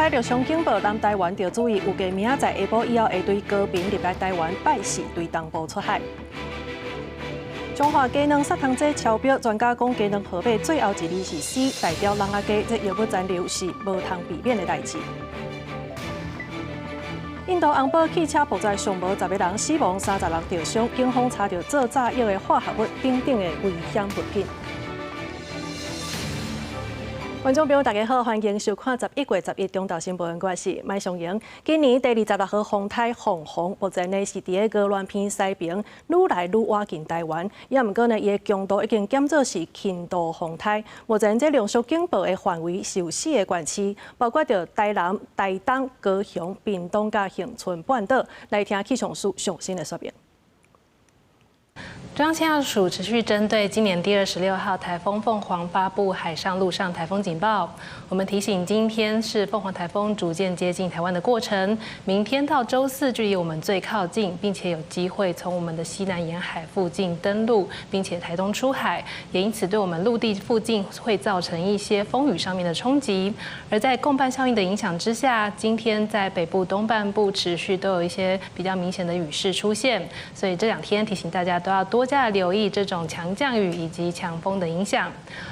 台陆上警报，南台湾要注意，有计明仔载下晡以后会对高频入来台湾拜四对东部出海。中华鸡卵杀汤剂超标，专家讲鸡卵号码最后一字是 C， 代表人仔鸡这药物残留是无通避免的代志。印度红宝汽车爆炸上无10个人死亡，30人受伤，警方查到做炸药的化合物等等的危险物品。观众朋友，大家好，欢迎收看11月11中昼新闻，我是麦尚莹。今年第26号风台凤凰，目前呢是伫个鹅銮鼻西边，愈来愈靠近台湾。也毋过呢，伊的强度已经减做是轻度风台。目前这连续警报的范围是有4个县市，包括着台南、台东、高雄、屏东甲恒春半岛。来听气象署最新的说明。中央气象署持续针对今年第26号台风凤凰发布海上、陆上台风警报。我们提醒，今天是凤凰台风逐渐接近台湾的过程，明天到周四距离我们最靠近，并且有机会从我们的西南沿海附近登陆，并且台东出海，也因此对我们陆地附近会造成一些风雨上面的冲击。而在共伴效应的影响之下，今天在北部东半部持续都有一些比较明显的雨势出现，所以这2天提醒大家都要多加留意这种强降雨以及强风的影响。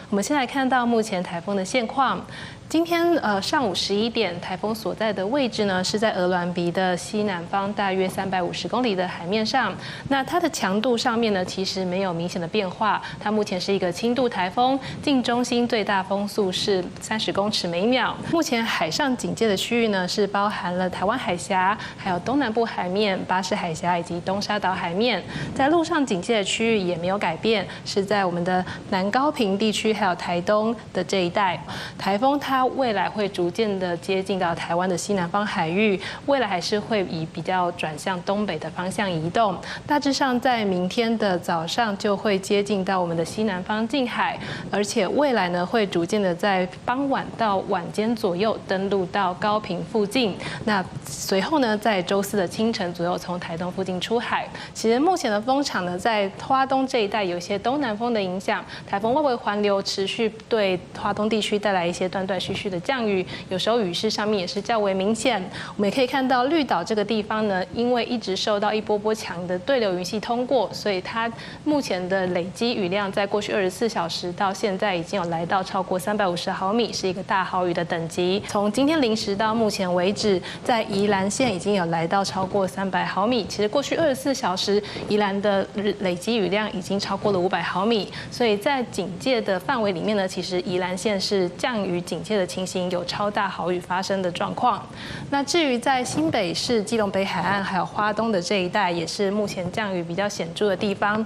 我们先来看到目前台风的现况。今天上午11点，台风所在的位置呢是在鹅銮鼻的西南方大约350公里的海面上。那它的强度上面呢，其实没有明显的变化。它目前是一个轻度台风，近中心最大风速是30公尺每秒。目前海上警戒的区域呢，是包含了台湾海峡，还有东南部海面、巴士海峡以及东沙岛海面。在陆上警戒的区域也没有改变，是在我们的南高屏地区还有台东的这一带。台风它未来会逐渐的接近到台湾的西南方海域，未来还是会以比较转向东北的方向移动，大致上在明天的早上就会接近到我们的西南方近海，而且未来呢会逐渐的在傍晚到晚间左右登陆到高屏附近，那随后呢在周四的清晨左右从台东附近出海。其实目前的风场呢在花东这一带有一些东南风的影响，台风外围环流持续对花东地区带来一些断断续续的降雨，有时候雨势上面也是较为明显。我们也可以看到绿岛这个地方呢，因为一直受到一波波强的对流云系通过，所以它目前的累积雨量在过去24小时到现在已经有来到超过350毫米，是一个大豪雨的等级。从今天0时到目前为止，在宜兰县已经有来到超过300毫米。其实过去24小时，宜兰的累积雨量已经超过了500毫米，所以在警戒的范围里面呢，其实宜兰县是降雨警戒的情形，有超大豪雨发生的状况。那至于在新北市、基隆北海岸还有花东的这一带，也是目前降雨比较显著的地方。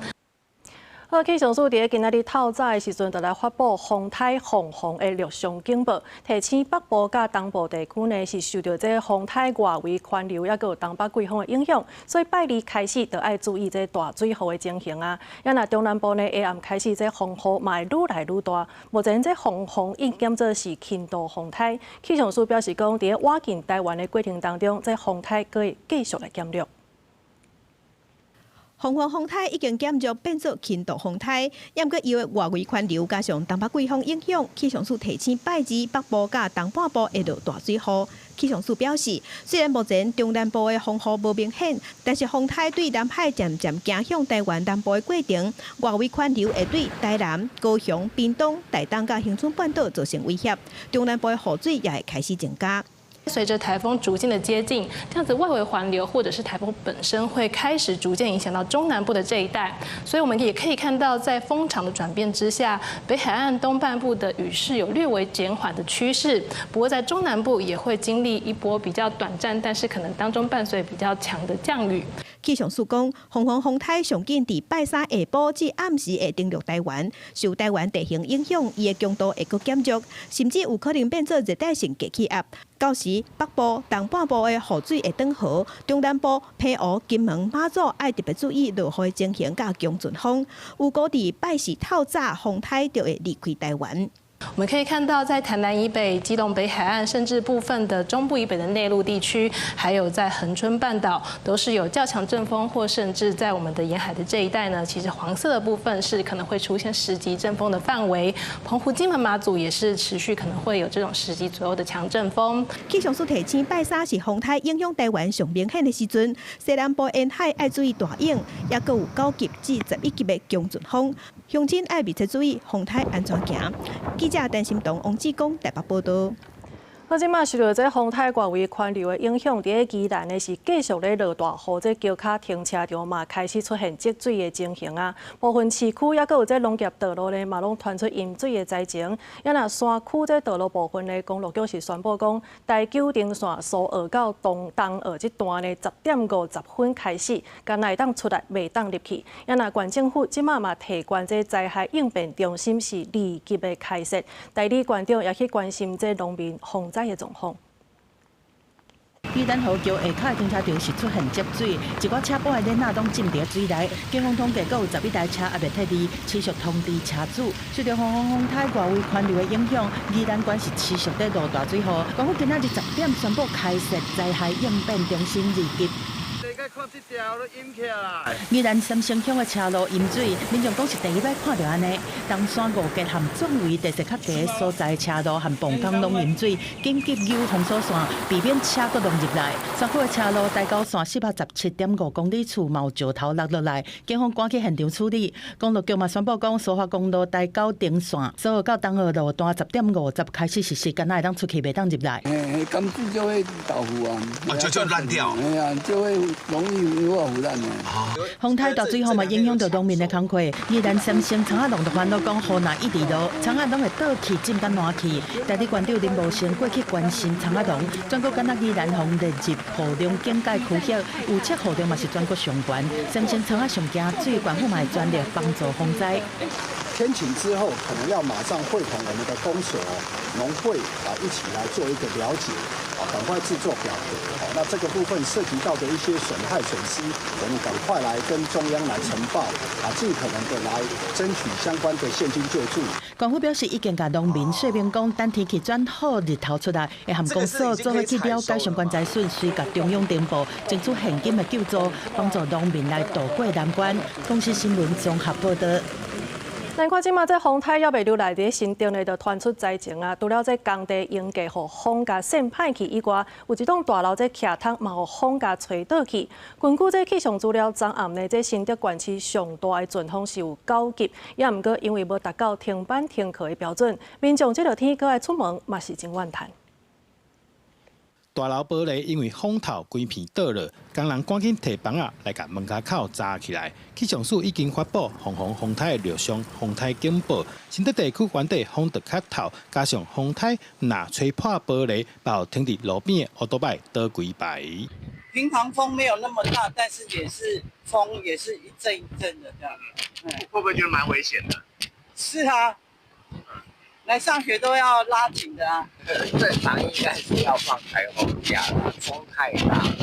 好，气象署伫今仔日透早的时阵，就来发布风台凤凰的陆上警报，提醒北部甲东部地区呢是受到这风台外围环流，也有东北季风的影响，所以拜二开始就要注意这大水雨的情形啊。也那中南部呢下暗开始这风雨嘛会愈来愈大，目前这凤凰已减做是轻度风台。气象署表示讲，伫靠近台湾的过程当中，这风台佫会继续来减弱。凤凰风台已经减弱变作轻度风台，也毋过伊的外围环流加上东北季风影响，气象署提醒拜二北部甲东半部会落大水雨。气象署表示，虽然目前中南部的风雨无明显，但是风台对南海渐渐行向台湾南部的过程，外围环流会对台南、高雄、屏东、台东甲恒春半岛造成威胁，中南部的雨水也会开始增加。随着台风逐渐的接近，这样子外围环流或者是台风本身会开始逐渐影响到中南部的这一带，所以我们也可以看到，在风场的转变之下，北海岸东半部的雨势有略微减缓的趋势。不过在中南部也会经历一波比较短暂，但是可能当中伴随比较强的降雨。气象署讲，凤凰风台上紧伫拜三下晡至暗时会登陆台湾，受台湾地形影响，伊的强度会阁减弱，甚至有可能变作热带性低气压。到时北部、东半部的雨水会转好，中南部、澎湖、金门、马祖爱特别注意落雨情形甲强阵风。有估伫拜四透早风台就会离开台湾。我们可以看到，在台南以北、基隆北海岸，甚至部分的中部以北的内陆地区，还有在恒春半岛，都是有较强阵风，或甚至在我们的沿海的这一带呢，其实黄色的部分是可能会出现10级阵风的范围。澎湖、金门、马祖也是持续可能会有这种10级左右的强阵风。气象署提醒，拜三是风台影响台湾上明显的时阵，西南部沿海要注意大影，也阁有9级至11级的强阵风。乡亲要密切注意风台安全行。记者陈心彤、王志光台北报道。我即马受到这风台外围环流的影响，伫宜兰的是继续咧落大雨，这桥卡停车场嘛开始出现积水的情形啊。部分市区也阁有这农业道路咧嘛拢传出淹水的灾情。也那山区这道路部分咧，公路局是宣布讲，台九丁线苏澳到东澳这段咧10点50分开始，敢若会当出来，袂当入去。也那县政府即马嘛提关这灾害应变中心是立即的开设，代理县长也去关心这农民洪灾的状况。宜兰河桥下骹停车场是出现积水，一寡车保的轮仔拢浸伫水内。警方统计，阁有11台车还未退离，持续通知车主。受到风台外围环流的影响，宜兰县是持续在落大水雨。县府今仔日10点宣布开设灾害应变中心立即。看这条都淹起来。宜兰三星乡的车路淹水，民众讲是第一摆看到安尼。东山五结含转为地势较低的所在，车路和磅空拢淹水，紧急救封锁线，避免车搁弄入来。山区的车路大高线417.5公里处嘛有石头落落来，警方赶去现场处理。公路局嘛宣布讲，苏花公路大高顶线，苏澳到东澳路段10点50开始实施，敢若会当出去，袂当入来。甘蔗就会豆腐啊，就烂掉。哎呀，就会容易有腐烂的。风台大水雨嘛影响到农民的工课，宜兰三星长仔龙就烦恼讲，雨若一直落，长仔拢会倒去浸甲烂去。代理县长林无成过去关心长仔龙，全国敢若宜兰风烈日雨量警戒区域，预测雨量嘛是全国上悬。三星长仔上惊，水管府嘛会全力帮助风灾。天晴之后，可能要马上会同我们的公所、农会一起来做一个了解，赶快制作表格。那这个部分涉及到的一些损害损失，我们赶快来跟中央来呈报，尽可能的来争取相关的现金救助。县府表示，已经甲农民说明讲，等天气转好，日头出来，会含公所做伙去了解相关灾损，随甲中央订报，争取现金的救助，帮助农民来渡过难关。公司新闻综合报道。咱看即马这风台也未留来伫新店内，就传出灾情啊！除了这工地应该互风甲扇歹去以外，有一栋大楼这徛窗嘛互风甲吹倒去。根据这气象资料，昨暗呢，这新竹县区上大的阵风是有9级，也毋过因为无达到停班停课的标准，民众这落天搁爱出门嘛是真怨叹。大楼玻璃因为风头规片倒落，工人赶紧摕棒仔来甲门口口扎起来。气象署已经发布风台的热伤、风台警报。新竹地区原地风得较透，加上风台若吹破玻璃，把停伫路边的奥多拜倒几排。平常风没有那么大，但是风也是一阵一阵的这样。会不会觉得蛮危险的？是啊。来上学都要拉紧的啊！正常应该是要放台风假啦，风太大了。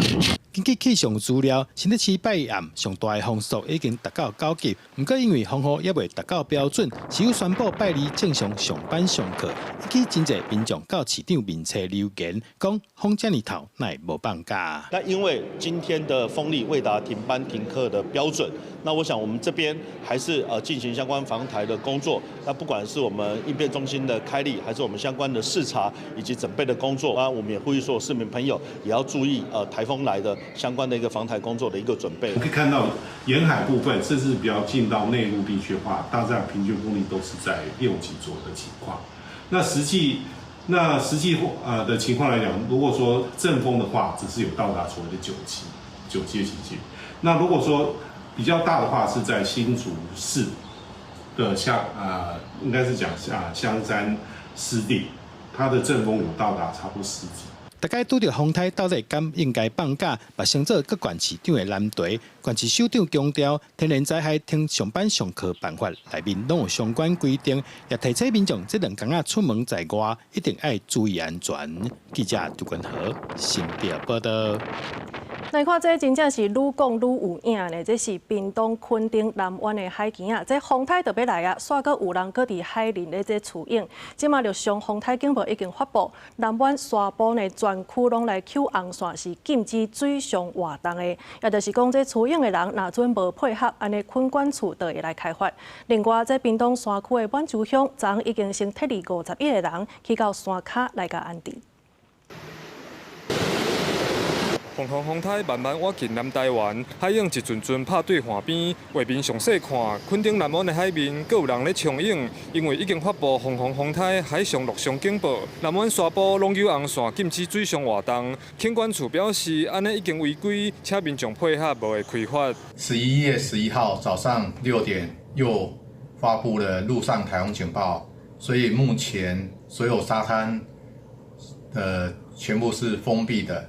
根据气象资料，新竹市拜暗上大的风速已经达到9级，不过因为风雨也未达到标准，是有宣布拜二正常上班上课。引起真侪民众到市场面前留言，讲风这么透，乃无放假。那因为今天的风力未达停班停课的标准，那我想我们这边还是进行相关防台的工作。那不管是我们应变中心的开立，还是我们相关的视察以及准备的工作啊，我们也呼吁说市民朋友也要注意台风来的相关的一个防台工作的一个准备。可以看到沿海部分，甚至比较进到内陆地区的话，大致上平均风力都是在6级左右的情况。那实际的情况来讲，如果说阵风的话，只是有到达所谓的9级的情形。那如果说比较大的话，是在新竹市的应该是讲香山湿地，它的阵风有到达差不多10级。大家拄到风台，到底敢应该放假？目先做各县市长的难题，县市首长强调，天然灾害听上班上课办法内面拢有相关规定，也提醒民众这2天出门在外，一定要注意安全。记者杜君和新北报道。来看这真正是愈讲愈有影呢，这是屏东垦丁南湾的海墘啊，这风台就要来啊，煞搁有人搁伫海里的这雏影，即马陆上风台警报已经发布，南湾沙埔呢全区拢来扣红线，是禁止水上活动的，也就是讲这雏影的人若准无配合，安尼垦管处就会来开罚。另外，这屏东山区的满洲乡，昨已经先撤离51个人去到山脚来甲安置。 风洪风台慢慢挖进南台湾，海影一阵阵拍对岸边，画面详细看，垦丁南湾的海面，阁有人咧冲影，因为已经发布风洪风台海上陆上警报，南湾沙埔拢有红线禁止水上活动。垦管处表示，安尼已经违规，且民众配合无会开罚。11月11号早上6点又发布了陆上台风警报，所以目前所有沙滩全部是封闭的。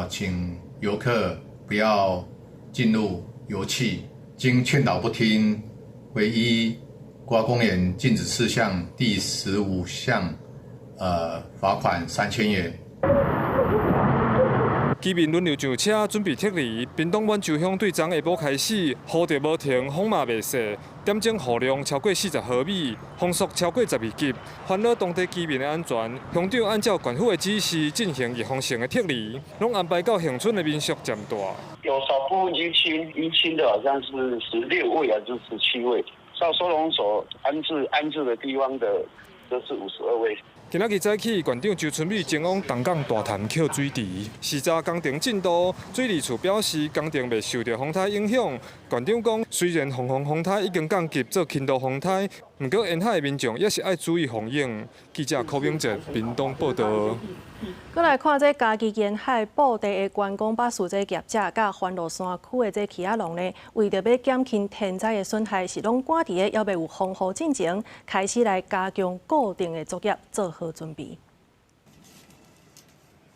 请游客不要进入游憩。经劝导不听，唯一国家公园禁止事项第15项，罚款3000元。 居民轮流上车，准备撤离。屏东满洲乡对昨下晡开始，雨就无停，风嘛袂熄，点钟雨量超过40毫米，风速超过12级，烦恼当地居民的安全。乡长按照县府的指示进行预防性的撤离，拢安排到乡村的民宿占大。有少部分淤青的好像是16位还是17位，到收容所安置的地方的则是52位。 今仔日早起，县长周春美前往东港大潭扣水池，时早工程进度，水利处表示工程未受到风台影响。县长讲，虽然风台已经降级做轻度风台，不过沿海的民众也是爱注意风影。记者柯明哲，屏东报道。再来看这嘉义沿海布地的观光巴士这业者，甲环路山区的这起亚龙呢，为着要减轻天灾的损害，是拢赶伫个要未有风雨进前，开始来加强固定的作业，做好准备。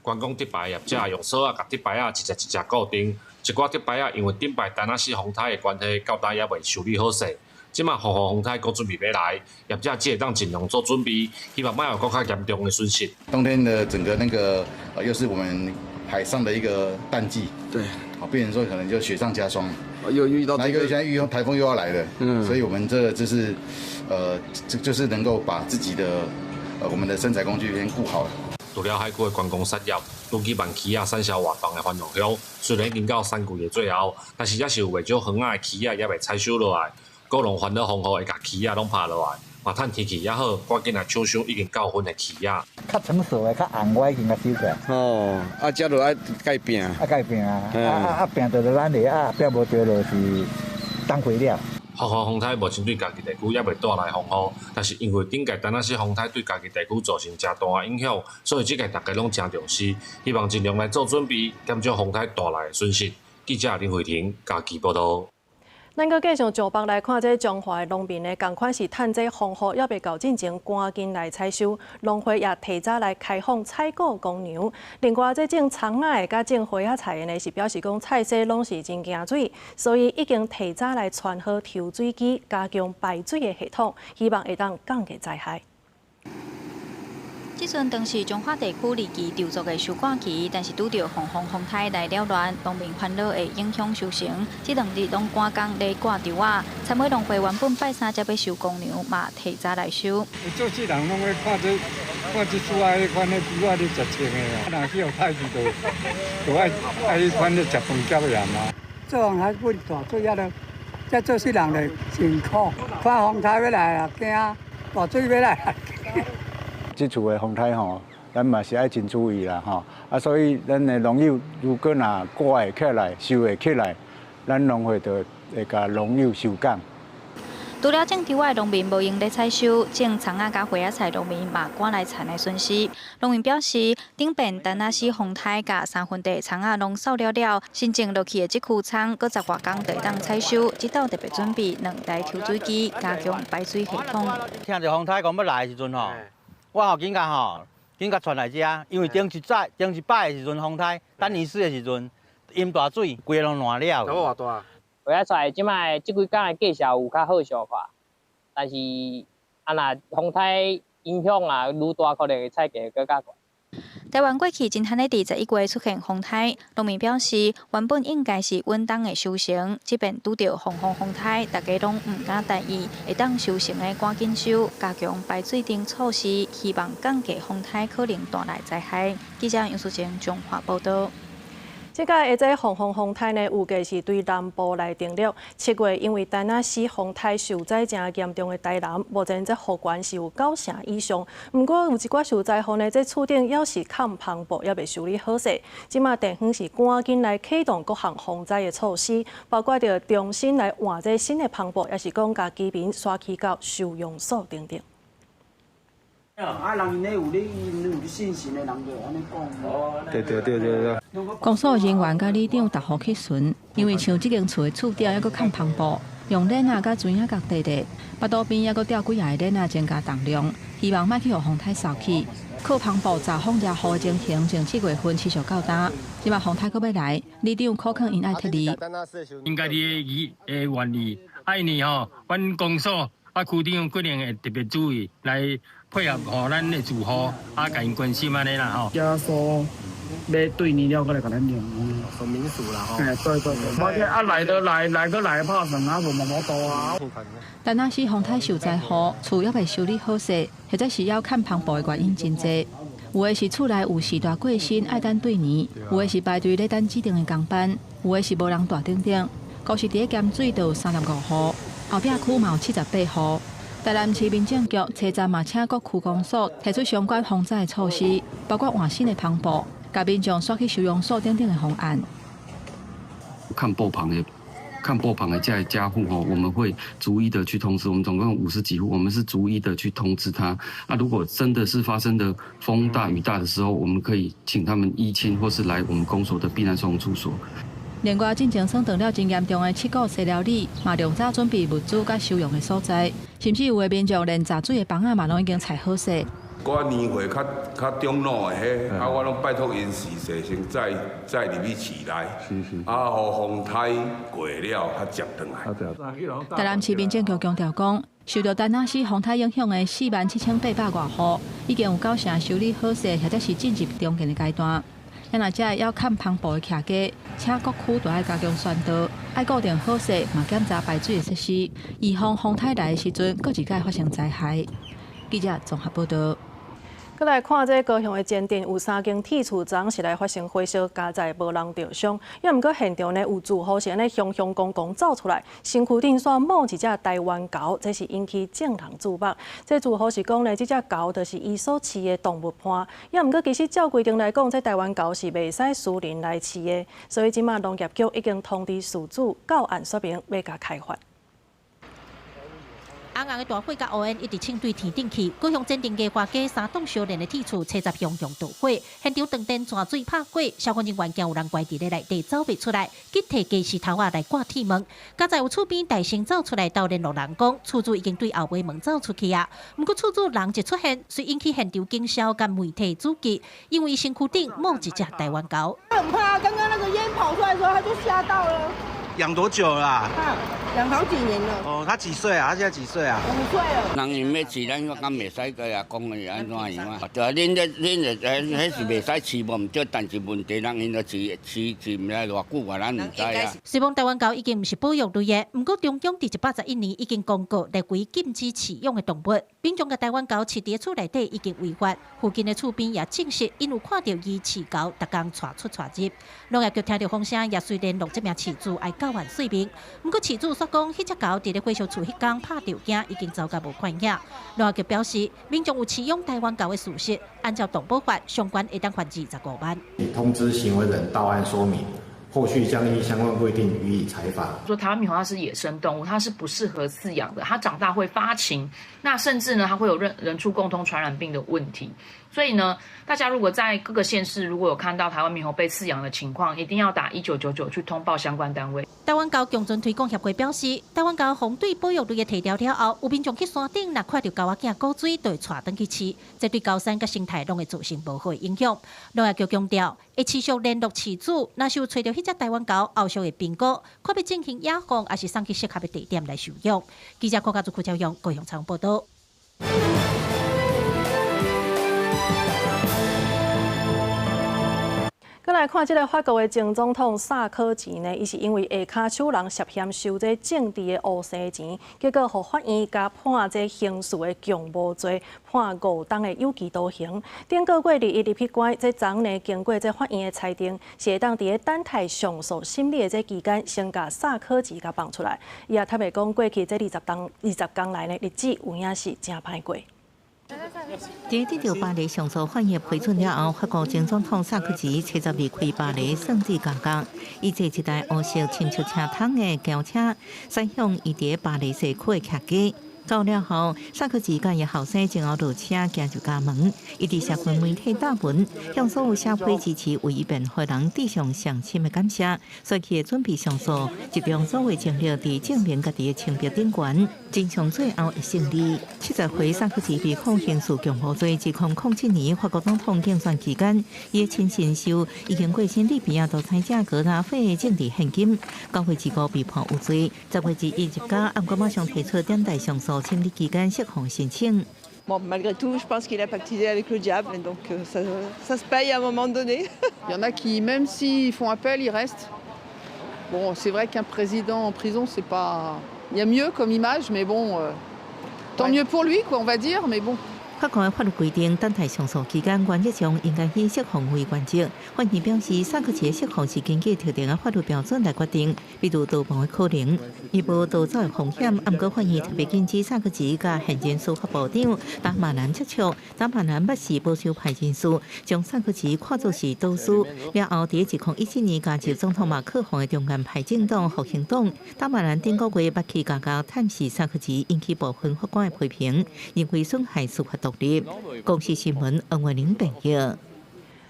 观光铁牌业者用锁甲铁牌一只一只固定，一寡铁牌因为顶摆单仔是风台的关系，到今也未修理好势。即马风台搁准备要来，业者只会当尽量做准备，希望莫有更加严重的损失。冬天的整个又是我们海上的一个淡季，对，变成说可能就雪上加霜，又遇到现在台风又要来了，所以我们这就是就是能够把自己的我们的生产工具先顾好了。除了海区的观光产业，如期万起山小活动的繁荣乡，虽然已经到3季的最后，但是也是有袂少远仔的起也未采收落来。 各农烦恼风雨会甲起拢拍落来，嘛趁天气也好，赶紧来抢收已经到分的起较成熟的、较红我已经甲收起来。哦，才落爱改变。改变变到咱的变无着就是当回了。风台目前对家己地区也未带来风雨，但是因为顶届单仔是风台对家己地区造成真大的影响，所以即届大家拢真重视，希望尽量来做准备，减少风台带来的损失。记者林慧婷家己报道。 咱搁继续上北来看，这中华的农民呢，同款是趁这风雨还未到进前，赶紧来采收。农会也提早来开放采购公牛。另外，这种葱仔的甲种花仔菜的呢，是表示讲菜色拢是真惊水，所以已经提早来穿好抽水机，加强排水的系统，希望会当降低灾害。 即阵当时中华地区离期稻作的收割期，但是拄到风台来扰乱，农民烦恼会影响收成。即2日拢赶工来挂稻啊，参会农会原本拜三才要收公牛，嘛提早来收。有做事人拢会看这厝啊，迄款的猪啊，咧食青的啊，若去互太去就爱迄款咧食饭饺样嘛。做人还稳大做遐了，再做事人咧辛苦，看风台要来啊，惊大水要来。即厝的风台吼，咱嘛是爱真注意啦吼。所以咱的农友如果若挂会起来、收会起来，咱农会就会甲农友收降。除了种稻的农民无用咧采收，种葱仔甲花仔菜农民嘛赶来田的损失。农民表示，顶边单仔是风台甲3分地葱仔拢扫了，新种落去的即区葱，搁10外工就会当采收。即道特别准备2台抽水机，加强排水系统。听着风台讲要来的时阵吼。 我紧甲传来遮，因为顶一摆的时阵风台，等年始的时阵淹大水，规个拢烂了。多偌大？花仔菜即摆即几工的价钱有较好小看，但是若风台影响愈大，可能菜价更加悬。台湾过去真罕的11月出现风台，农民表示原本应该是稳当的收成，即便拄到风台，大家拢唔敢大意，会当收成的赶紧收，加强排水等措施，希望降低风台可能带来灾害。记者杨淑晴综合报道。即届的风台呢，预计是对南部来定了。7月因为丹那市风台受灾真严重的台南，目前这雨源是有9成以上。不过有一寡受灾户呢，这厝顶要是看篷布也未修理好势。即马地方是赶紧来启动各项防灾的措施，包括着重新来换这新的篷布，也是讲甲居民刷去到收容所等等。 啊，人因咧有信心的人就安尼讲。对。公所人员甲里长逐户去巡，因为像即间厝的厝顶还阁看篷布，用链啊甲水啊甲地，巴肚边还阁吊几下的链啊增加重量，希望莫去互风台扫去。靠篷布查风热雨的情形，从7月份持续到今，即马风台阁要来，里长可肯因爱脱离。应该的愿意，因为吼，阮公所区长可能会特别注意来。 配合互咱的住户，甲因关心安尼啦吼。家属要对你了，过来甲咱用。说民俗啦吼。对。而且来就来拍算啊，无多啊。但那是风台受灾户，厝还未修理好势，或者是要看篷布的原因真济。有的是厝内有时大过身爱等对年，有的是排队咧等指定的工班，有的是无人大等等。故是伫咧咸水就有35户，后壁区嘛有78户。 台南市民政局车站嘛，请各区公所提出相关防灾措施，包括换新的篷布、甲民众刷去收容所等等的方案。看布棚的这些家户吼，我们会逐一的去通知。我们总共50几户，我们是逐一的去通知他。啊，如果真的是发生的风大雨大的时候，我们可以请他们依亲或是来我们公所的避难收容处所。 另外，进前算断了真严重的7股西寮里，嘛量早准备物资甲收容的所在，甚至有的民众连炸水的房仔嘛拢已经拆好势。我年岁较中老的迄，我拢拜托因时势先再入去市内，互风台过了，接转来。台南市民政局强调讲，受到丹那市风台影响的47800多户，已经有9成修理好势，或者是进入中间的阶段。 咱若只要看篷布的徛家，请各区都要加强宣导，爱固定好势，嘛检查排水的设施，以防风台来的时阵，搁一届发生灾害。记者综合报道。 再来看这高雄的前镇有3间铁厝昨是来发生火烧，加在无人受伤。也毋过现场呢有住户是安尼雄公走出来，身躯顶煞摸一只台湾猴，这是引起众人注目。这住户是讲呢，这只猴就是伊所饲的动物伴。也毋过其实照规定来讲，这台湾猴是袂使私人来饲的，所以即马农业局已经通知事主到案说明，要甲开发。 红红的大火甲乌烟一直冲对天顶去，高雄镇定计划街3栋相连的铁厝车站熊导火，现场断电泉水拍过，消防人员惊有人怪伫咧内底走袂出来，急摕计时头仔来挂铁门。加在有厝边大声走出来，到联络人讲，厝主已经对后尾门走出去啊。不过厝主人一出现，遂引起现场警消甲媒体注意，因为身躯顶摸一只台湾狗。很怕，刚刚那个烟跑出来的时候，他就吓到了。 养多久了啊？养好几年了。哦，他几岁啊？他现在几岁啊？5岁了。人因要饲，咱我敢袂使个啊，讲伊安怎样啊？对啊，恁迄是袂使饲无毋对，但是问题人因着饲毋知偌久啊，咱毋知啊。虽讲台湾狗已经毋是保育类的，毋过中央伫181年已经公告列为禁止饲养的动物。民众甲台湾狗饲伫厝内底已经违法，附近的厝边也证实因有看到伊饲狗，逐工带出带入。农业局听到风声，也随联络这名饲主爱到案说明。不过饲主说讲，迄只狗伫咧火烧厝迄天拍着惊，已经走到无看影。农业局表示，民众有饲养台湾狗的事实，按照动保法，相关会当罚25万。通知行为人到案说明。 后续将依相关规定予以裁罚。说台湾猕猴它是野生动物，它是不适合饲养的，它长大会发情，那甚至呢，它会有人畜共通传染病的问题。所以呢，大家如果在各个县市如果有看到台湾猕猴被饲养的情况，一定要打1999去通报相关单位。台湾狗共存推广协会表示，台湾狗红对保育类的提调了后，有民众去山顶，若看到狗仔囝古水，就会带转去饲，这对高山甲生态拢会造成无好的影响。农业局强调，会持续联络饲主，若是有找到迄只台湾狗，后续会评估，看要进行野放，还是送去适合的地点来收养。记者郭家祖、邱朝阳高雄采访报道。再来看这个法国的前总统萨科齐呢，伊是因为下骹手人涉嫌收这政治的乌生钱，结果互法院加判这刑事的强暴罪，判5档的有期徒刑。顶个月2日入去关，这昨呢经过这法院的裁定，是会当伫个等待上诉审理的这期间，先甲萨科齐甲放出来。伊也坦白讲，过去这20天来呢，日子有影是真歹过。 在得到巴黎上诉法院批准了后，法国前总统萨科齐72开巴黎圣地刚刚，伊坐一台黑色亲切车窗的轿车，驶向伊伫巴黎西区的客家。到了后，萨科齐甲伊后生前后落车行入家门，伊伫社群媒体发文，向所有社会支持为伊辩护人致上上深的感谢，所以佢准备上诉，集中所有精力伫证明家己的清白顶悬，真相最后会胜利。70岁萨科齐被控刑事强暴罪，2007年法国总统竞选期间，伊的亲信收已经过身利比亚独裁者格达费的政治现金，9月1日被判有罪，10月1日入监，暗过马上提出点待上诉。 审理期间释放申请。Bon, malgré tout, je pense qu'il a pactisé avec le diable, et donc ça se paye à un moment donné. Il y en a qui, même s'ils font appel, ils restent. Bon, c'est vrai qu'un président en prison, c'est pas. Il y a mieux comme image, mais bon, tant mieux pour lui, quoi, on va dire, mais bon. 法国的法律规定，等待上诉期间，原则上应该以释放为原则。法院表示，萨科齐的释放是根据特定的法律标准来决定，比如逃亡的可能，伊无逃走的风险。暗过法院特别禁止萨科齐甲现任司法部长达马兰接触。达马兰捌是保守派人士，将萨科齐看作是导师。了后，伫2017年加入总统马克宏的中间派政党复兴党。达马兰顶个月捌去家家探视萨科齐，引起部分法官的批评，认为损害司法独立。公司新闻恩文玲朋友。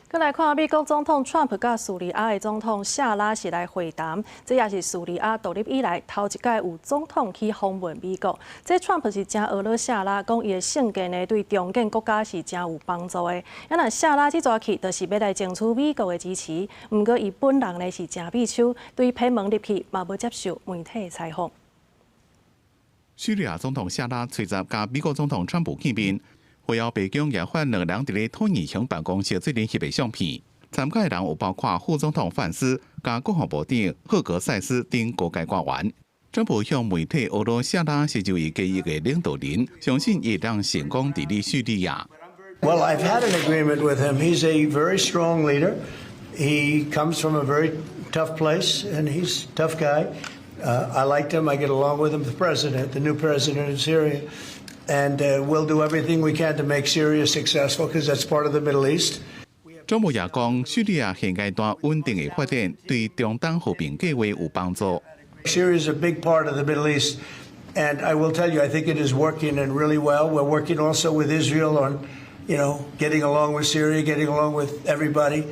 再来看美国总统 Trump 甲叙利亚的总统夏拉是来会谈，这也是叙利亚独立以来头一届有总统去访问美国。这 Trump 是真俄罗夏拉，讲伊的性格呢对中建国家是真有帮助的。那夏拉这抓去，就是要来争取美国的支持。不过伊本人呢是真避手，对批问入去嘛无接受媒体的采访。叙利亚总统夏拉随着甲美国总统川普见面。 会后，北京也发两人伫咧土耳其办公室做联合的相片。参加的人有包括副总统范斯、加国防部长赫格塞斯等高阶官员。川普向媒体俄罗夏拉是就伊基一个领导人，相信伊让成功治理叙利亚。Well, I've had an agreement with him. He's a very strong leader. He comes from a very tough place, and he's a tough guy. I liked him. I get along with him. The president, the new president of Syria. And we'll do everything we can to make Syria successful, because that's part of the Middle East. 川普也讲，叙利亚现阶段稳定的发展对中东和平计划有帮助。Syria is a big part of the Middle East, and I will tell you, I think it is working and really well. We're working also with Israel on, getting along with Syria, getting along with everybody.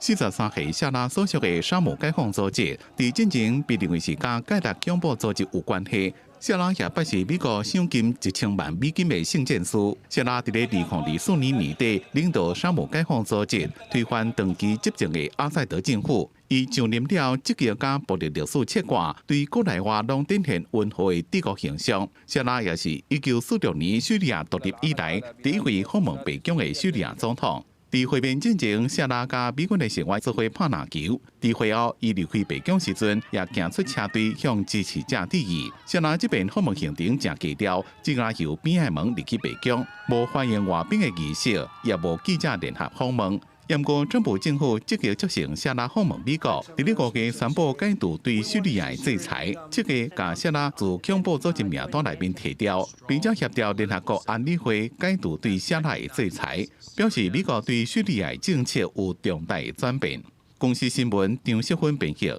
43岁夏拉所属的沙漠解放组织，伫进前被认为是甲盖达恐怖组织有关系。 夏拉也不是美国赏金1000万美金的圣战士。夏拉伫咧2024年年底领导沙漠解放组织推翻长期执政的阿塞德政府，伊上任了积极甲暴力历史切割，对国内外拢展现温和的帝国形象。夏拉也是1946年叙利亚独立以来第一位访问北京的叙利亚总统。 伫会面进前，夏拉甲美军的成员做伙拍篮球。伫会后，伊离开北京时阵，也行出车队向支持者致意。夏拉这边访问行程真低调，只拉由边海门离去北京，无欢迎外宾的仪式，也无记者联合访问。不过，川普政府积极促成夏拉访问美国，伫咧5月宣布解除对叙利亚的制裁，积极将夏拉自恐怖组织名单内面提掉，并且协调联合国安理会解除对夏拉的制裁，表示美国对叙利亚的政策有重大的转变。公司新闻张淑芬编辑。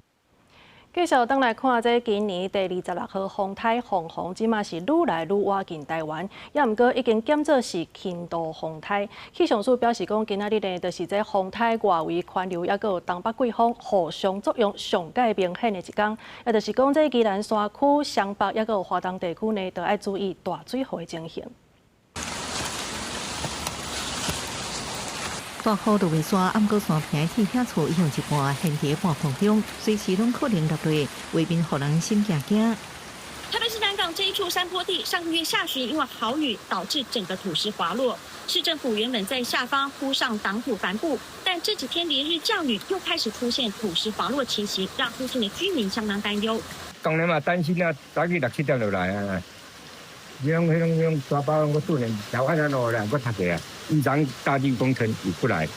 继续登来看，这今年第26号风台凤凰，即马是愈来愈靠近台湾，也毋过已经检做是轻度风台。气象署表示讲，今仔日呢，就是这风台外围环流，也有东北季风互相作用上界明显的一天，也就是讲这宜兰山区、湘北，也有华东地区呢，都要注意大水害的情形。 大雨落的山，暗过山坪铁瓦厝已用一半陷伫半空中，随时拢可能落落，为免互人心惊惊。台北市南港这一处山坡地，上个月下旬因为豪雨导致整个土石滑落，市政府原本在下方铺上挡土帆布，但但这几天连日降雨，又开始出现土石滑落情形，让附近的居民相当担忧。当然嘛，担心啊，早起6、7点就来啊。迄种沙包我做人台湾人落来，我读过啊。一场大地工程也不来，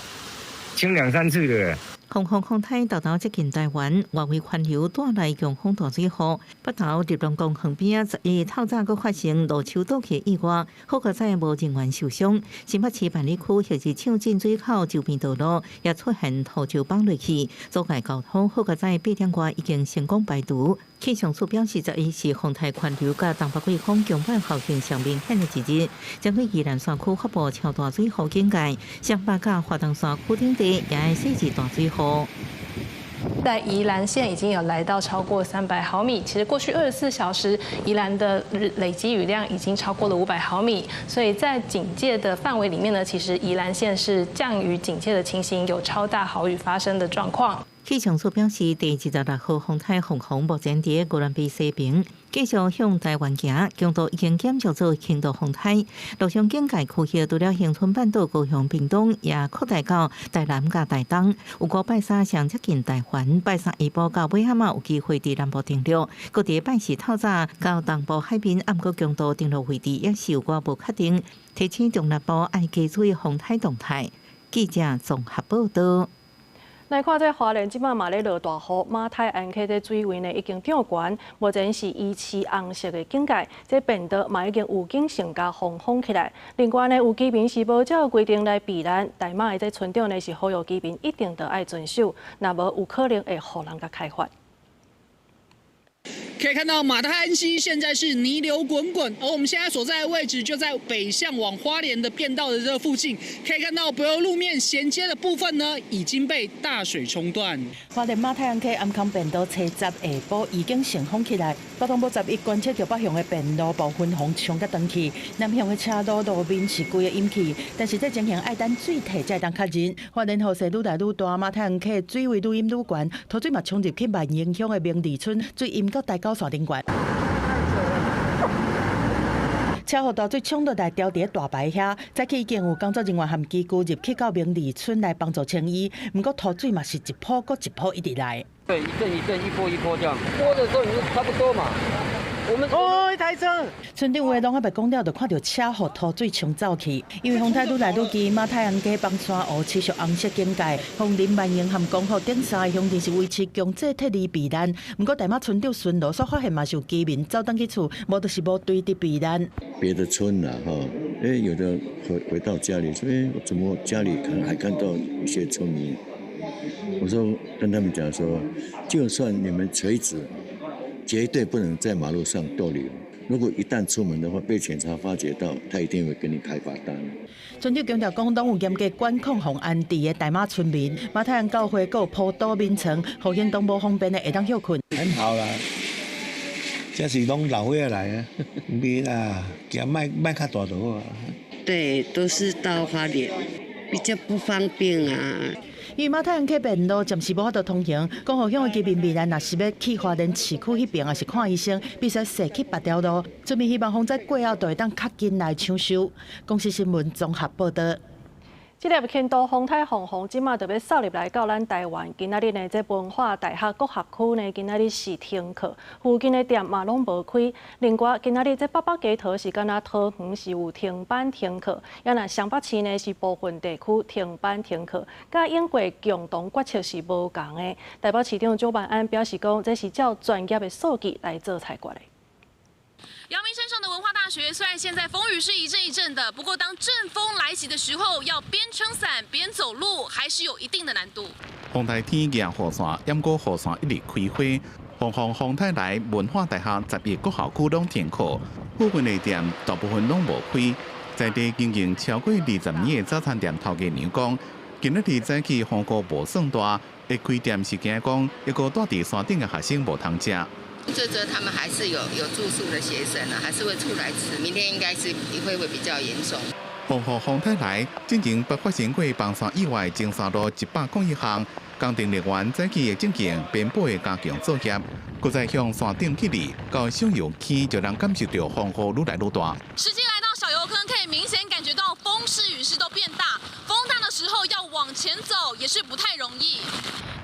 清2、3次了。风台豆豆接近台湾，外围环流带来强风大水雨。北投立龙宫旁边11日透早佫发生路树倒起意外，好在无人员受伤。新北市万里区或是抢进水口周边道路也出现土石崩落去，阻碍交通。好在8点外已经成功排除。气象署表示，11日是风台环流甲东北季风强版效应上明显的一日，将对宜兰山区发布超大水雨警戒，双北甲花东山区顶地也会设置大水雨。在宜兰县已经有来到超过300毫米，其实过去24小时宜兰的累积雨量已经超过了500毫米，所以在警戒的范围里面呢，其实宜兰县是降雨警戒的情形，有超大豪雨发生的状况。气象署表示，第26号风台凤凰目前伫哥伦比西平，继续向台湾行，强度已经减少做轻度风台。陆上警戒区域除了恒春半岛、高雄、屏东，也扩大到台南甲台东。有5拜3上接近台湾，拜3下晡到尾暗有机会伫南部登陆。各伫拜4透早到东部海边，暗晡强度登陆位置也是有寡无确定。提醒中南部爱加注意风台动态。记者综合报道。来看这花莲即摆嘛咧落大雨，马太安溪这水位呢已经涨悬，目前是依次红色的警戒，这变道嘛已经有警性加封封起来。另外呢，有居民是无照规定来避难，大马的这村长呢是呼吁居民一定得爱遵守，若无有可能会互人甲开发。可以看到马太安溪现在是泥流滚滚，而我们现在所在的位置就在北向往花莲的便道的这附近。可以看到柏油路面衔接的部分呢，已经被大水冲断。花莲马太安溪安康便道车站下晡已经成封起来，交通部11观测到北向的便道部分洪冲甲断去，南向的车道路面是规个淹去，但是这情形爱等水退才当确认。花莲雨势愈来愈大，马太安溪水位愈淹愈悬，土水嘛冲入去万影乡的明利村，水淹到大高山顶悬。车祸大水冲落来，掉伫大牌遐，早起已经有工作人员和机构入去到明利村来帮助清淤，不过土水嘛是一波搁一波一直来。对，一阵一阵，一波一波这样，波的时候你就差不多嘛。我们一台车，村长话拢还袂讲了，就看到车祸土水冲走去。因为风台愈来愈急，马太安溪邦山湖持续红色警戒，枫林万应和光复顶3个乡镇是维持强制撤离避难。不过大马村长巡逻所发现嘛，是有居民走倒去厝，无就是无对地避难。别的村啊，有的回到家里说，我怎么家里还看到一些村民？我说跟他们讲说，就算你们垂直，绝对不能在马路上逗留。如果一旦出门的话，被警察发觉到，他一定会给你开罚单。村长强调，讲拢有严格管控红安地的大马村民，马太安教会还有坡道面层，互行动无方便的会当休困。很好啦，这是拢老岁仔来啊，别啦，行迈较大就好啊。对，都是到花莲，比较不方便啊。因为马太安溪便路暂时无法度通行，讲互乡的居民避难，若是要去花莲市区迄边，也是看医生，必须驶去别条路。村民希望风灾过后，就会当较紧来抢修。公视新闻综合报道。这粒轻度风台凤凰即马就要扫入来到咱台湾。今仔日呢，这文化大学国学区呢，今仔日是停课，附近的店嘛拢无开。另外，今仔日这北北街头是敢若桃园是有停班停课，也若湘北市呢是部分地区停班停课，甲英国共同决策是无共的。台北市长蒋万安表示讲，这是照专业的数据来做裁决的。阳明山上的文化大学，虽然现在风雨是一阵一阵的，不过当阵风来袭的时候，要边撑伞边走路，还是有一定的难度。风台天硬雨伞，淹过雨伞一日开花。风台来文化大学10月各校区拢停课，部分的店大部分拢无开。在地经营超过20年的早餐店头家娘讲，今日早起风雨无算大，会开店是惊讲一个住伫山顶的学生无通食。最主要他们还是有住宿的学生啊，还是会出来吃。明天应该是会比较严重。风台来，进前不发生过崩山意外，前山路101项，工程人员早起的进行边坡的加强作业，搁再向山顶起立，到上游区就能感受到风雨愈来愈大。实际来到小油坑，可以以明显感觉到风势雨势都变大，风大的时候要往前走也是不太容易。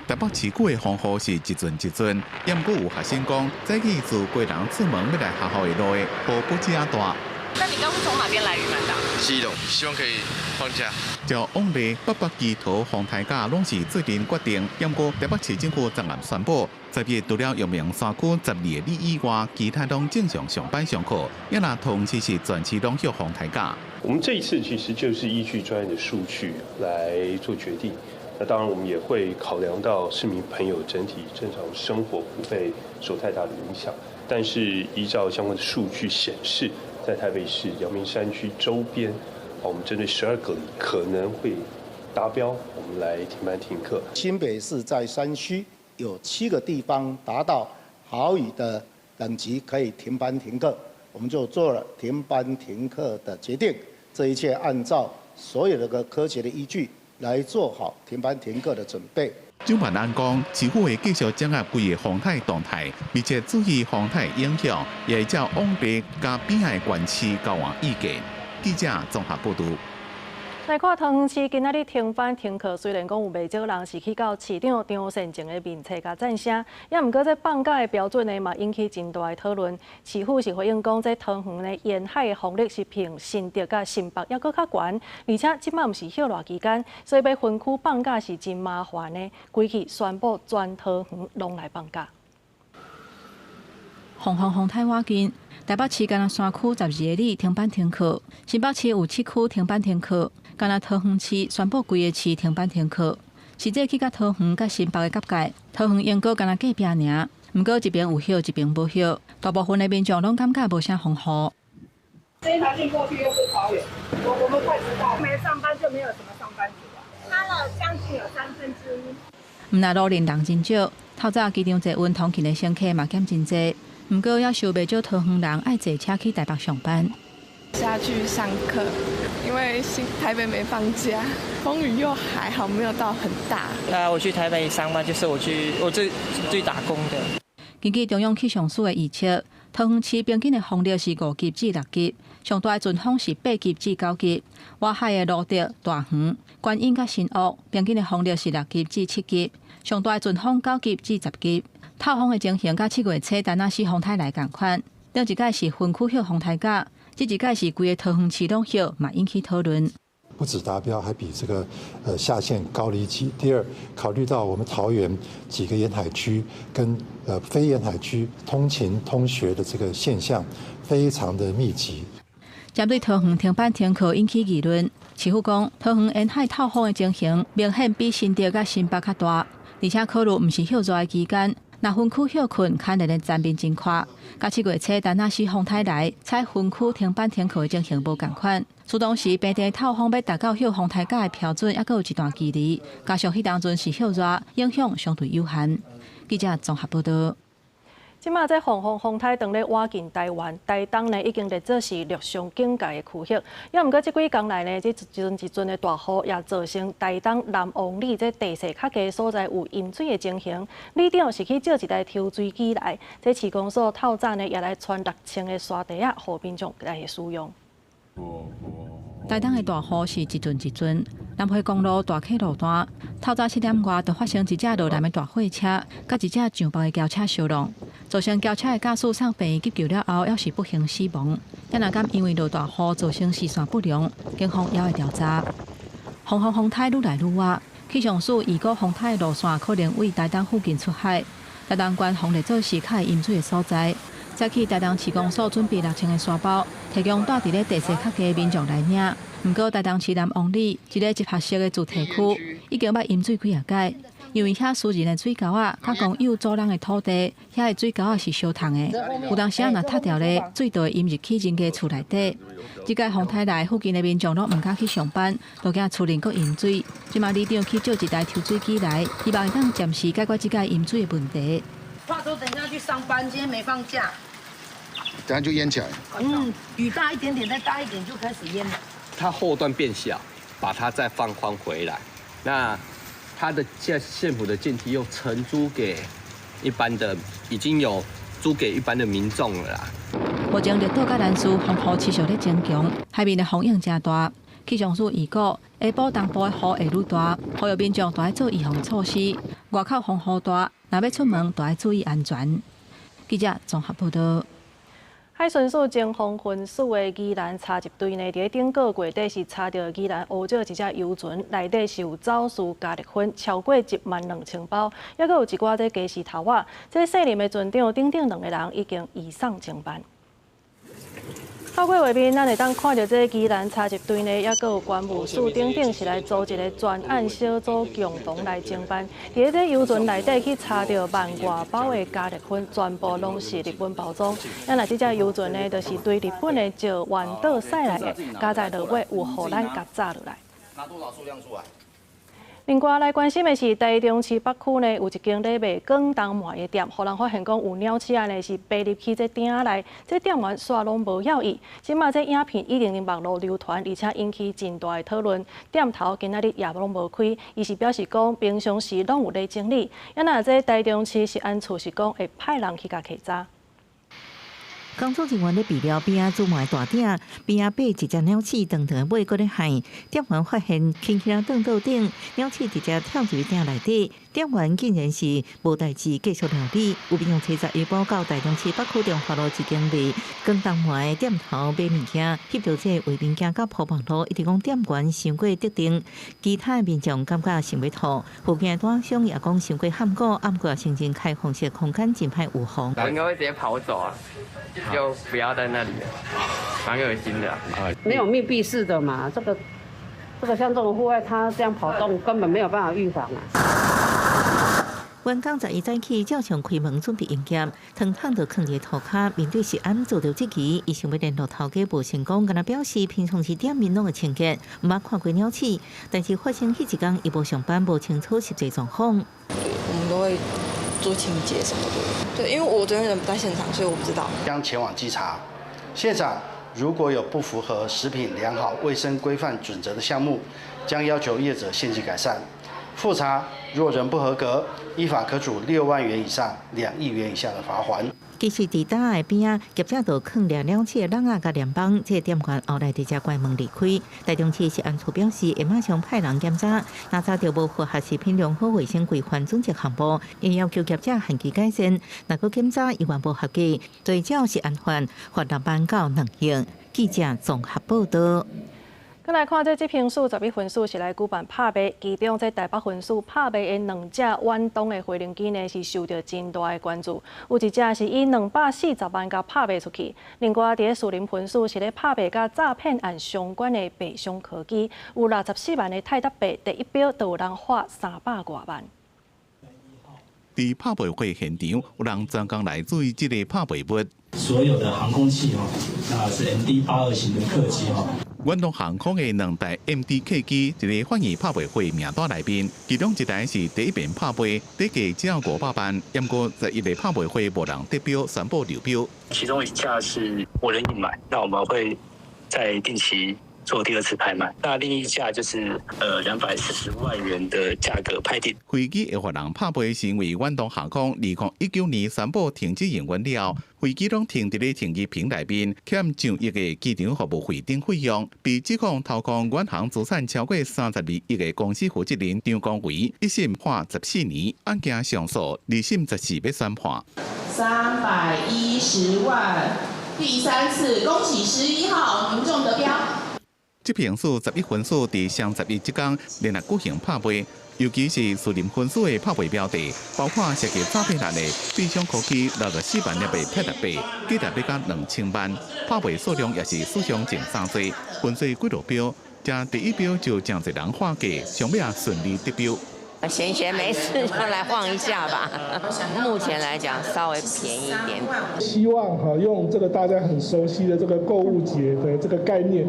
台北市区的风雨是一阵一阵，也毋过有学生讲，早起自归人出门要来学校的路，雨不止啊大。那你刚是从哪边来？雨蛮大。基隆，希望可以放假。照往例，北北基桃、丰台甲拢是最近决定，也毋过台北市政府昨晚宣布，10月除了阳明山区12个里以外，其他拢正常上班上课，也拿同期是全市拢去丰台甲。我们这一次其实就是依据专业的数据来做决定。那当然，我们也会考量到市民朋友整体正常生活不被受太大的影响。但是依照相关的数据显示，在台北市阳明山区周边，我们针对12个里可能会达标，我们来停班停课。新北市在山区有7个地方达到豪雨的等级，可以停班停课，我们就做了停班停课的决定。这一切按照所有的科学的依据来做好停班停课的准备。蒋万安讲，市府会继续掌握规个风台动态，并且注意风台影响，也会照往北加边海县市交换意见。记者综合报道。来看桃园市今仔日停班停课，虽然讲有袂少人是去到市长张善政的面册甲赞声，也毋过这放假的标准呢嘛引起真大的讨论。市府是回应讲，这桃园的沿海的风力是平新竹甲新北还佫较悬，而且即摆毋是歇热期间，所以要分区放假是真麻烦的。规气宣布全桃园拢来放假。风太瓦近，台北市干那3区12个里停班停课，新北市有7区停班停课。干那桃园市宣布规个市停班停课，是这去甲桃园甲新北的交界，桃园永过干那隔壁尔，毋过一边有休，一边无休，大部分的民众拢感觉无啥风雨。这一条线过去又是桃园，我们快知道，没上班就没有什么上班族啊，差了将近有1/3。毋那路人人真少，透早机场坐运通勤的乘客嘛减真济，毋过也收袂少桃园人爱坐车去台北上班。下去上课，因为台北没放假，风雨又还好，没有到很大。我去台北上班，就是我去打工的。根据中央气象署的预测，桃园市平均的风力是5级至6级，上大的阵风是8级至9级。外海的芦竹、大园、观音甲新屋平均的风力是6级至7级，上大的阵风9级至10级。透风的情形甲7月初丹那市风台来同款，顶一届是分区歇风台架。这一届是规个桃园市拢休，嘛引起讨论。不止达标，还比这个下限高了1级。第二，考虑到我们桃园几个沿海区跟非沿海区通勤通学的这个现象非常的密集。针对桃园停班停课引起议论，市府讲桃园沿海透风的情形明显比新竹甲新北较大，而且考虑毋是休热的期间。那分区休困，可能的占比真快。甲7月初丹那市风台来，采分区停班停课的情形无共款。此当时平地透风要达到休风台架的标准，还佫有一段距离。加上迄当阵是休热，影响相对有限。记者综合报道。即马这风台当咧挖进台湾，台东呢已经列作是陆上警戒的区域。也毋过，即几天来呢，这一阵的大雨也造成台东南王里这地势较低所在有淹水的情形。里长是去借一台抽水机来，这市公所透早呢也来传6000个沙地啊，互民众来使用。台东的大雨是一阵一阵，南回公路大溪路段透早7点外就发生一架落南的大货车，甲一架上北的轿车相撞，造成轿车的驾驶送病院急救了后，还是不幸死亡。也若敢因为落大雨造成视线不良，警方也会调查。风台愈来愈晚，气象署预估风台路线可能为台东附近出海，台东县风列做是较会淹水的所在。早起台东市公所准备6000个沙包，提供带伫咧地势较低的民众来领。毋过台东市南王里一个集合式的主题区已经捌淹水几啊届，因为遐私人的水沟啊，甲公有租人的土地，遐的水沟啊是相通的，有当时啊若塌掉咧，水就会淹入去人家厝内底。即届风台来附近的民众拢毋敢去上班，都惊厝内佫淹水。即马里长去借一台抽水机来，希望会当暂时解决即届淹水的问题。话说等一下去上班，今天没放假，等下就淹起来。雨大一点点，再大一点就开始淹了。它后段变小，把它再放宽回来。那它的县府的建梯又承租给一般的，已经有租给一般的民众了啦。目前热岛甲兰屿风雨持续咧增强，海面的风影真大。气象署预估，下晡东部的雨会愈大，呼吁民众都要做预防措施。外口风雨大，若要出门都要注意安全。记者综合报道。海巡署前锋分署的宜兰查缉队呢，伫顶个月底是查到宜兰乌石一只游船，内底是有走私加热粉超过12000包，还佫有一寡这鸡丝头仔。这涉任的船长等2个人已经移送侦办。透过画面，咱会当看到这宜兰查缉队呢，也佫有关务署等是来组一个专案小组共同来侦办。伫这游船内底去查到万外包的加热粉，全部拢是日本包装。咱这只游船呢，就是对日本的石湾岛驶来的，加在落尾有互咱夹炸落来。拿多少数量出来？另外来关心的是，台中市北区呢有一间咧卖广东糜的店，互人发现讲有鸟鼠仔呢是爬入去这店仔内，这店员煞拢无要伊。即马这影片已经伫网络流传，而且引起真大的讨论。店头今仔日也拢无开，伊是表示讲平常时拢有咧整理。也那这台中市食安处是讲会派人去甲稽查。工作人员咧备料边仔煮糜大鼎，边仔摆一只鸟鼠长长的尾，搁咧喊。店员发现轻轻啊凳倒顶，鸟鼠直接跳入鼎内底。店员竟然是无代志继续料理。有民众查查预报到台中市北区中华路一间卖广东糜的店头买物件，翕到这画面行到破网络，一直讲店员伤过特定，其他民众感觉想要吐。附近的摊商也讲伤过喊过，暗过形成开放式空间，真歹有风。我应该会直接跑走啊，就不要在那里了，蛮恶心的。没有密闭式的嘛，这个像这种户外，它这样跑动根本没有办法预防啊。员工11早起照常开门准备营业，汤汤就放伫涂骹。面对食安做到这期，伊想要联络头家无成功，跟他表示平常时店面拢会清洁，毋捌看过鸟鼠，但是发生迄一天伊无上班，无清楚实际状况。我们都会做清洁什么的，对，因为我昨天人不在现场，所以我不知道。将前往稽查，现场如果有不符合食品良好卫生规范准则的项目，将要求业者限期改善。复查若仍不合格，依法可处6万元以上2亿元以下的罚款。其实伫搭的边啊，业者就放了鸟鼠的笼仔甲联邦，这店员后来直接关门离开。台中市食安处表示，会马上派人检查，若查到无符合食品良好卫生规范准则项目，会要求业者限期改善。若个检查依然无合格，最少是安罚6万到2刑。记者综合报道。再来看这批数11分数是来举办拍卖，其中这台北分数拍卖的2只远东的回零机呢是受到真大的关注，有一只是以240万甲拍卖出去。另外，伫树林分数是咧拍卖甲诈骗案相关的白箱科技，有64万的泰达币，第一标就有人花300多万。伫拍卖会现场，有人专工来注意这个拍卖物。所有的航空器那是 MD82型的客机远东航空的2台 MD 客机，一个欢迎拍卖会名单内面，其中一台是第一遍拍卖，底价只要500万，不过在一个拍卖会无人得标，宣布流标。其中一架是我任意买，那我们会在定期做第2次拍卖。那另一架就是240万元的价格拍定。飞机会发人拍卖是因为远东航空2019年宣布停止营运了，飞机拢停伫咧停机坪内面，欠上亿的机场服务费等费用，被指控投控远航资产超过32亿的公司负责人张光伟一审判14年，案件上诉2审14要宣判。310万，第3次，恭喜11号民众得标。这评数11分数伫双11这天连续举行拍卖，尤其是树林分数的拍卖标的，包括涉及诈骗案的飞翔科技64万粒的泰达币，价值要到2000万，拍卖数量也是史上前3多，分数几落标，加第一标就将侪人花价，上尾也顺利得标。闲闲没事就来晃一下吧。目前来讲稍微便宜一点。希望用这个大家很熟悉的这个购物节的这个概念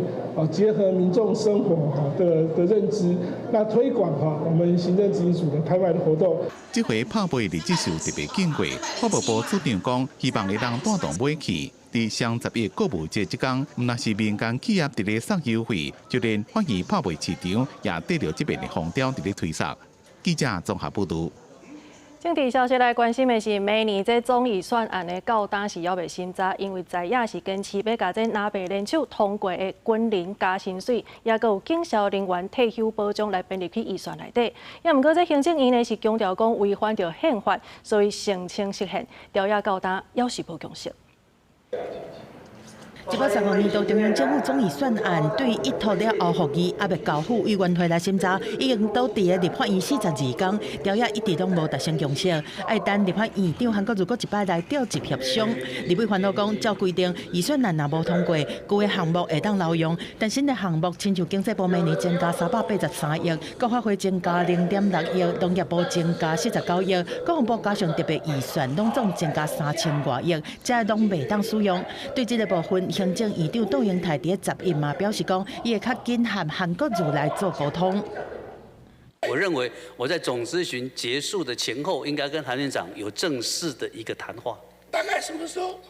结合民众生活的认知，那推广我们行政执行署的拍卖的活动。这回拍卖日子受特别紧过，法务部主长讲，希望会让带动买气。伫双11购物节这天，若是民间企业伫咧送优惠，就连欢喜拍卖市场也得到这边的风潮伫咧推动。记者综合报道。政治消息来关心的是，明年这总预算案的到当时还未审查，因为在野是坚持要甲这拿白联手通过的军人加薪水，也佮有警消人员退休保障来编入去预算内底。也毋过，这行政院呢是强调讲违反着宪法，所以澄清实现，调野到当要是无共识。 135年度中央政府总预算案对于一读了后复议，还未交付委员会来审查，已经倒伫个立法院42天，调也一直拢无达成共识，爱等立法院长韩国如果一摆来调集协商。立委烦恼讲，照规定预算案若无通过，旧个项目会当留用，但新的项目亲像经济部明年增加383亿，国发会增加0.6亿，农业部增加49亿，国防部加上特别预算，拢总增加3000多亿，这拢未当使用。对这个部分， 行政院长杜英泰伫10日嘛表示讲，伊会较紧和韩国瑜来做沟通。我认为我在总咨询结束的前后，应该跟韩院长有正式的一个谈话。大概什么时候？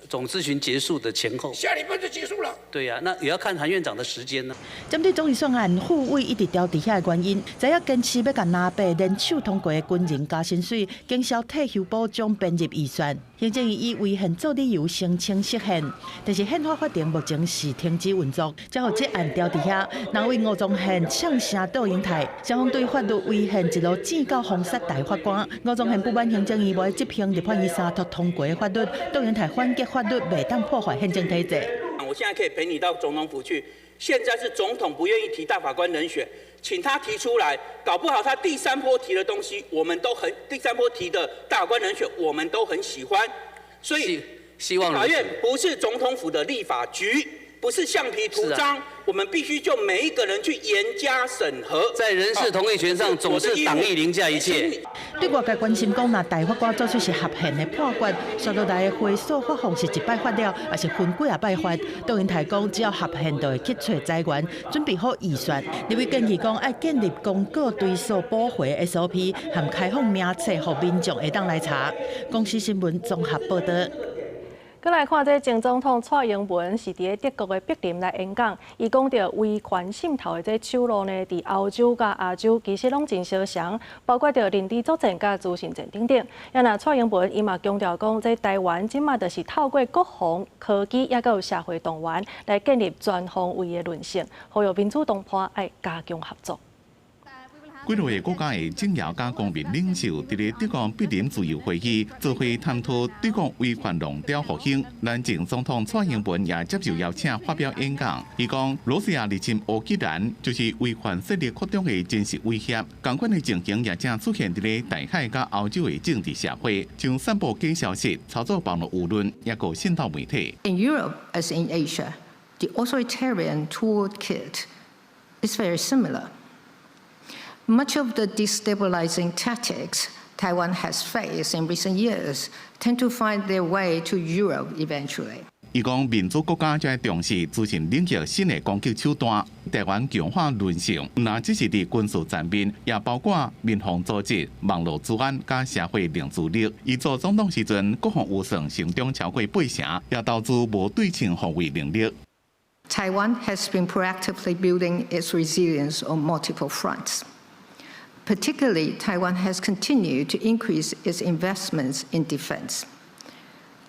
总咨询结束的前后，下礼拜就结束了。对呀、那也要看韩院长的时间呢。针对总预算案副委一直调伫遐的原因，知影坚持要甲拿白联手通过的军人加薪水、警消退休保障编入预算，行政院以违宪做理由声称实现，但是宪法法庭目前是停止运作，才互这案调伫遐。南为吴宗宪呛声杜英泰，双方对法律违宪一路指告封杀大法官。吴宗宪不满行政院无执行立法院3读通过的法律，杜英泰反击法律袂当破坏宪政体制。我现在可以陪你到总统府去。现在是总统不愿意提大法官人选，请他提出来，搞不好他第3波提的东西，我们都很第3波提的大法官人选，我们都很喜欢。所以，希望法院不是总统府的立法局，不是橡皮图章，我们必须就每一个人去严加审核。在人事同意权上，总是党意凌驾一切。对外界关心讲，若大法官做出是合宪的判决，刷落来的回诉法方是一摆发了，还是分几啊摆发？杜英泰讲，只要合宪，就会去找财源，准备好预算。立委建议讲，要建立公告追溯补回 SOP， 和开放名册，互民众会当来查。公司新闻综合报道。 再来看这前总统蔡英文是伫德国的柏林来演讲，伊讲到威权渗透的这手路呢，伫欧洲甲亚洲其实拢真相像，包括着领地作战甲资讯战等等。也那蔡英文伊嘛强调讲，这台湾即马就是透过国防、科技，也有社会动员来建立全方位的论性，呼吁民主党派爱加强合作。 几多个国家的政要甲公民领袖伫咧德国柏林自由会议做会探讨对抗威权论调复兴。咱前总统蔡英文也接受邀请发表演讲，伊讲罗西亚入侵乌克兰就是威权势力扩张的真实威胁。同款的情形也正出现伫咧台海甲欧洲的政治社会，像散布假消息、操作网络舆论，也个渗透媒体。In Europe, as in Asia, the authoritarian toolkit is very similar. Much of the destabilizing tactics Taiwan has faced in recent years tend to find their way to Europe eventually. 伊讲，民主国家才重视资讯领域新的攻击手段。台湾强化论性，唔单只是伫军事层面，也包括民防组织、网络治安甲社会凝聚力。伊做总统时阵，国防预算成长超过8成，也投资无对称防卫能力。 Taiwan has been proactively building its resilience on multiple fronts. Particularly, Taiwan has continued to increase its investments in defense.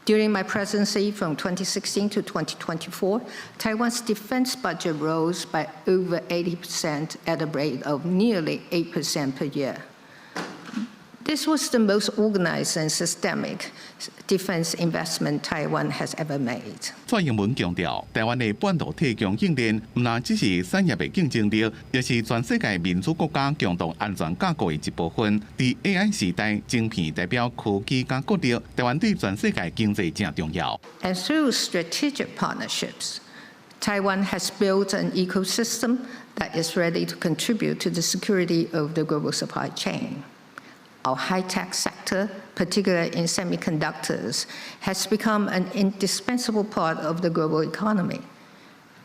During my presidency from 2016 to 2024, Taiwan's defense budget rose by over 80% at a rate of nearly 8% per year. This was the most organized and systemic defense investment Taiwan has ever made. 蔡英文强调，台湾的半导体供应链唔单只是产业的竞争力，也是全世界民主国家共同安全架构的一部分。伫 AI 时代，晶片代表科技加国力，台湾对全世界经济正重要。And through strategic partnerships, Taiwan has built an ecosystem that is ready to contribute to the security of the global supply chain. Our high-tech sector, particularly in semiconductors, has become an indispensable part of the global economy.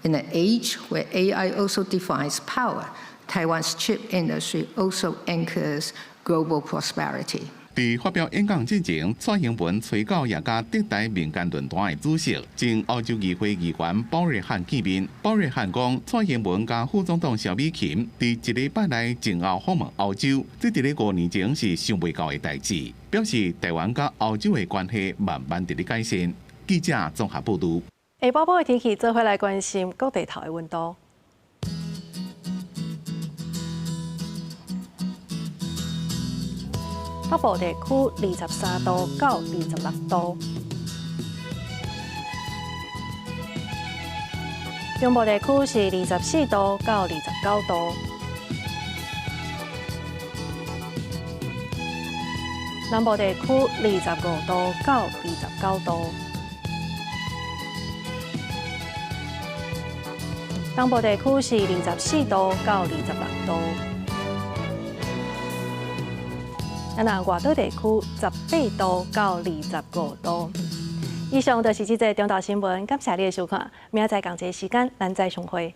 In an age where AI also defines power, Taiwan's chip industry also anchors global prosperity. 伫发表演讲之前，蔡英文催稿也甲特台民间论坛的主席，经澳洲议会议员鲍瑞汉见面。鲍瑞汉讲，蔡英文甲副总统萧美琴伫一礼拜内前后访问澳洲，这伫咧5年前是想袂到的代志，表示台湾甲澳洲的关系慢慢伫咧改善。记者综合报道。下晡晡的天气，做回来关心各地头的温度。北部地区23度到26度，中部地区是24度到29度，南部地区25度到29度，东部地区是24度到26度。咱外岛地区18度到25度。以上就是这则中岛新闻，感谢你的收看。明仔载同一时间，咱再相会。